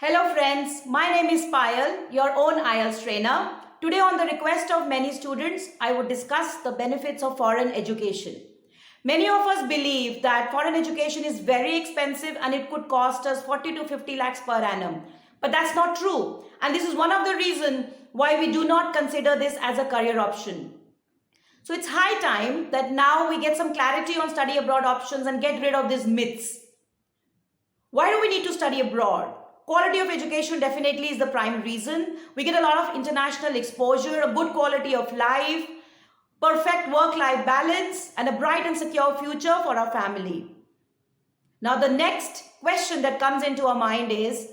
Hello friends, my name is Payal, your own IELTS trainer. Today on the request of many students, I would discuss the benefits of foreign education. Many of us believe that foreign education is very expensive and it could cost us 40 to 50 lakhs per annum. But that's not true. And this is one of the reasons why we do not consider this as a career option. So it's high time that now we get some clarity on study abroad options and get rid of these myths. Why do we need to study abroad? Quality of education definitely is the prime reason. We get a lot of international exposure, a good quality of life, perfect work-life balance, and a bright and secure future for our family. Now, the next question that comes into our mind is,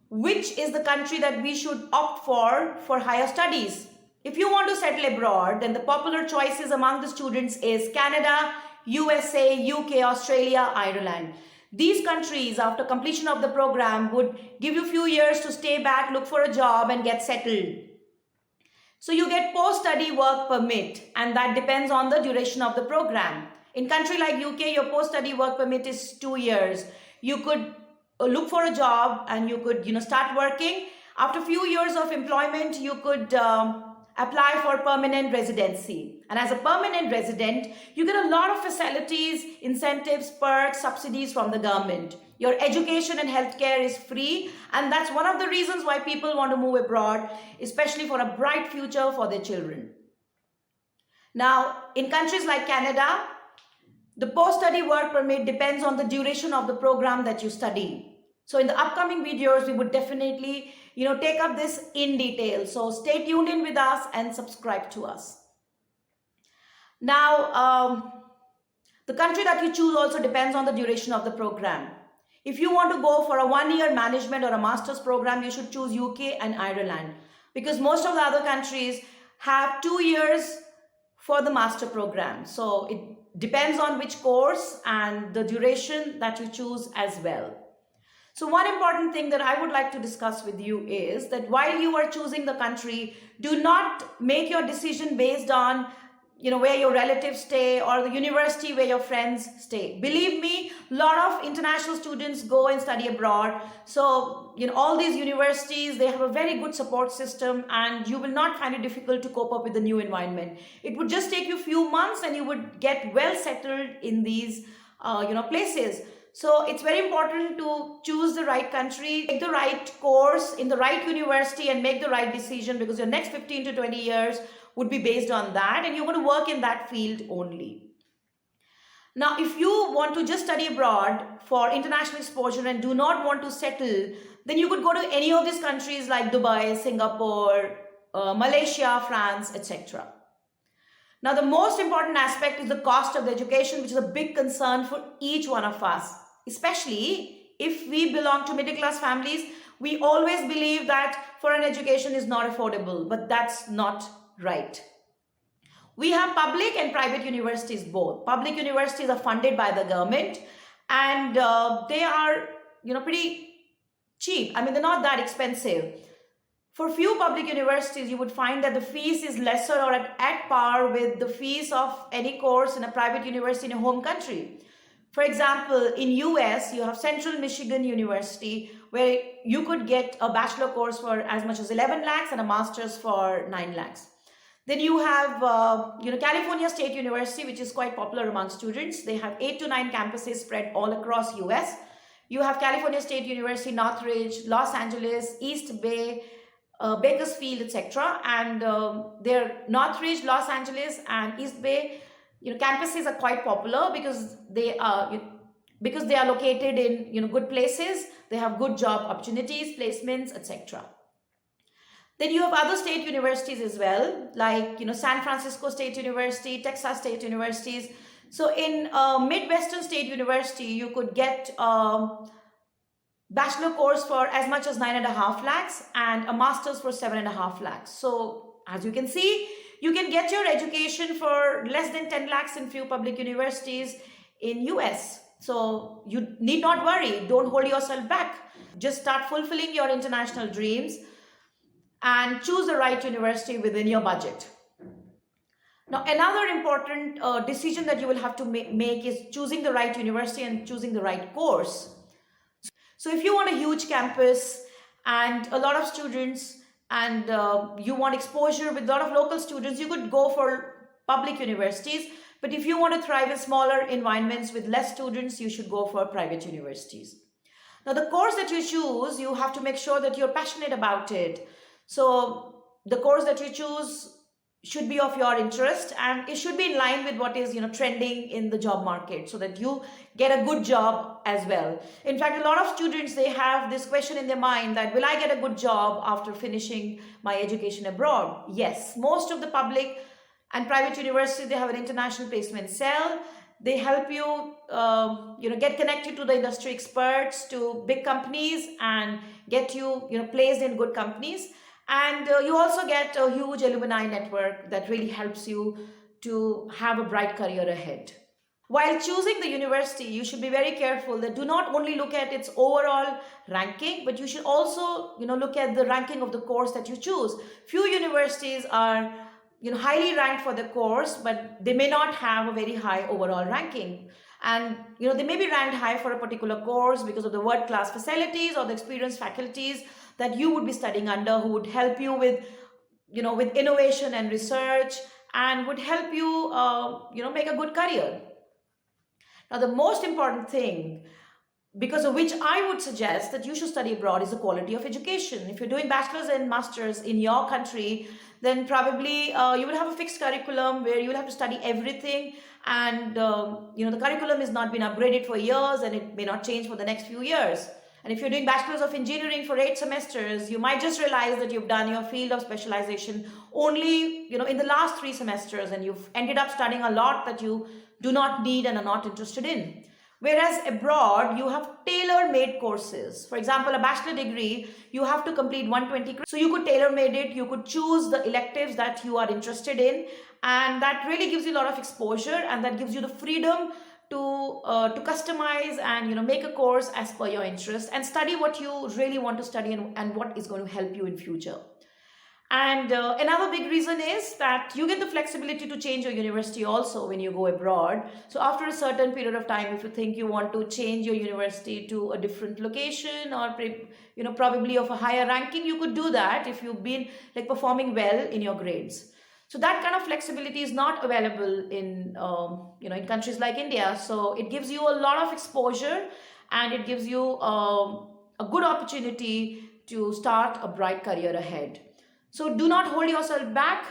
which is the country that we should opt for higher studies? If you want to settle abroad, then the popular choices among the students is Canada, USA, UK, Australia, Ireland. These countries, after completion of the program, would give you a few years to stay back, look for a job and get settled. So you get post-study work permit, and that depends on the duration of the program. In country like UK, your post-study work permit is 2 years. You could look for a job and you could start working. After a few years of employment, you could apply for permanent residency. And as a permanent resident, you get a lot of facilities, incentives, perks, subsidies from the government. Your education and healthcare is free, and that's one of the reasons why people want to move abroad, especially for a bright future for their children. Now, in countries like Canada, the post-study work permit depends on the duration of the program that you study. So in the upcoming videos, we would definitely take up this in detail. So stay tuned in with us and subscribe to us. Now, the country that you choose also depends on the duration of the program. If you want to go for a 1-year management or a master's program, you should choose UK and Ireland, because most of the other countries have 2 years for the master program. So it depends on which course and the duration that you choose as well. So one important thing that I would like to discuss with you is that while you are choosing the country, do not make your decision based on where your relatives stay or the university where your friends stay. Believe me, a lot of international students go and study abroad. So all these universities, they have a very good support system, and you will not find it difficult to cope up with the new environment. It would just take you a few months and you would get well settled in these places. So it's very important to choose the right country, take the right course in the right university, and make the right decision, because your next 15 to 20 years would be based on that, and you're going to work in that field only. Now, if you want to just study abroad for international exposure and do not want to settle, then you could go to any of these countries like Dubai, Singapore, Malaysia, France, etc. Now, the most important aspect is the cost of the education, which is a big concern for each one of us, especially if we belong to middle-class families. We always believe that foreign education is not affordable, but that's not right. We have public and private universities both. Public universities are funded by the government, and they are pretty cheap. I mean, they're not that expensive. For few public universities, you would find that the fees is lesser or at par with the fees of any course in a private university in a home country. For example, in US, you have Central Michigan University, where you could get a bachelor course for as much as 11 lakhs and a master's for 9 lakhs. Then you have California State University, which is quite popular among students. They have 8 to 9 campuses spread all across US. You have California State University, Northridge, Los Angeles, East Bay, Bakersfield, etc. And their Northridge, Los Angeles, and East Bay, campuses are quite popular because they are located in good places. They have good job opportunities, placements, etc. Then you have other state universities as well, like San Francisco State University, Texas State Universities. So in Midwestern State University, you could get bachelor course for as much as 9.5 lakhs and a master's for 7.5 lakhs. So as you can see, you can get your education for less than 10 lakhs in few public universities in US. So you need not worry. Don't hold yourself back. Just start fulfilling your international dreams and choose the right university within your budget. Now, another important decision that you will have to make is choosing the right university and choosing the right course. So if you want a huge campus and a lot of students, and you want exposure with a lot of local students, you could go for public universities. But if you want to thrive in smaller environments with less students, you should go for private universities. Now, the course that you choose, you have to make sure that you're passionate about it. So the course that you choose should be of your interest, and it should be in line with what is trending in the job market, so that you get a good job as well. In fact, a lot of students, they have this question in their mind, that will I get a good job after finishing my education abroad? Yes, most of the public and private universities, they have an international placement cell. They help you get connected to the industry experts, to big companies, and get you placed in good companies. And you also get a huge alumni network that really helps you to have a bright career ahead. While choosing the university, you should be very careful that do not only look at its overall ranking, but you should also look at the ranking of the course that you choose. Few universities are highly ranked for the course, but they may not have a very high overall ranking. And they may be ranked high for a particular course because of the world class facilities or the experienced faculties that you would be studying under, who would help you with with innovation and research, and would help you make a good career. Now, the most important thing, because of which I would suggest that you should study abroad, is the quality of education. If you're doing bachelor's and master's in your country, then probably you will have a fixed curriculum where you will have to study everything, and the curriculum has not been upgraded for years, and it may not change for the next few years. And if you're doing bachelor's of engineering for 8 semesters, you might just realize that you've done your field of specialization only in the last 3 semesters, and you've ended up studying a lot that you do not need and are not interested in. Whereas abroad, you have tailor-made courses. For example, a bachelor degree, you have to complete 120 credits. So you could tailor-made it, you could choose the electives that you are interested in, and that really gives you a lot of exposure, and that gives you the freedom to customize and make a course as per your interest, and study what you really want to study, and what is going to help you in future. And another big reason is that you get the flexibility to change your university also when you go abroad. So after a certain period of time, if you think you want to change your university to a different location, or probably of a higher ranking, you could do that if you've been performing well in your grades. So that kind of flexibility is not available in in countries like India. So it gives you a lot of exposure, and it gives you a good opportunity to start a bright career ahead. So do not hold yourself back.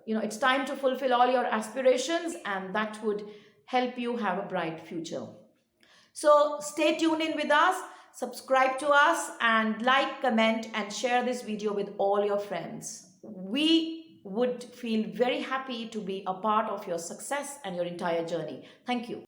It's time to fulfill all your aspirations, and that would help you have a bright future. So stay tuned in with us, subscribe to us, and like, comment, and share this video with all your friends. We would feel very happy to be a part of your success and your entire journey. Thank you.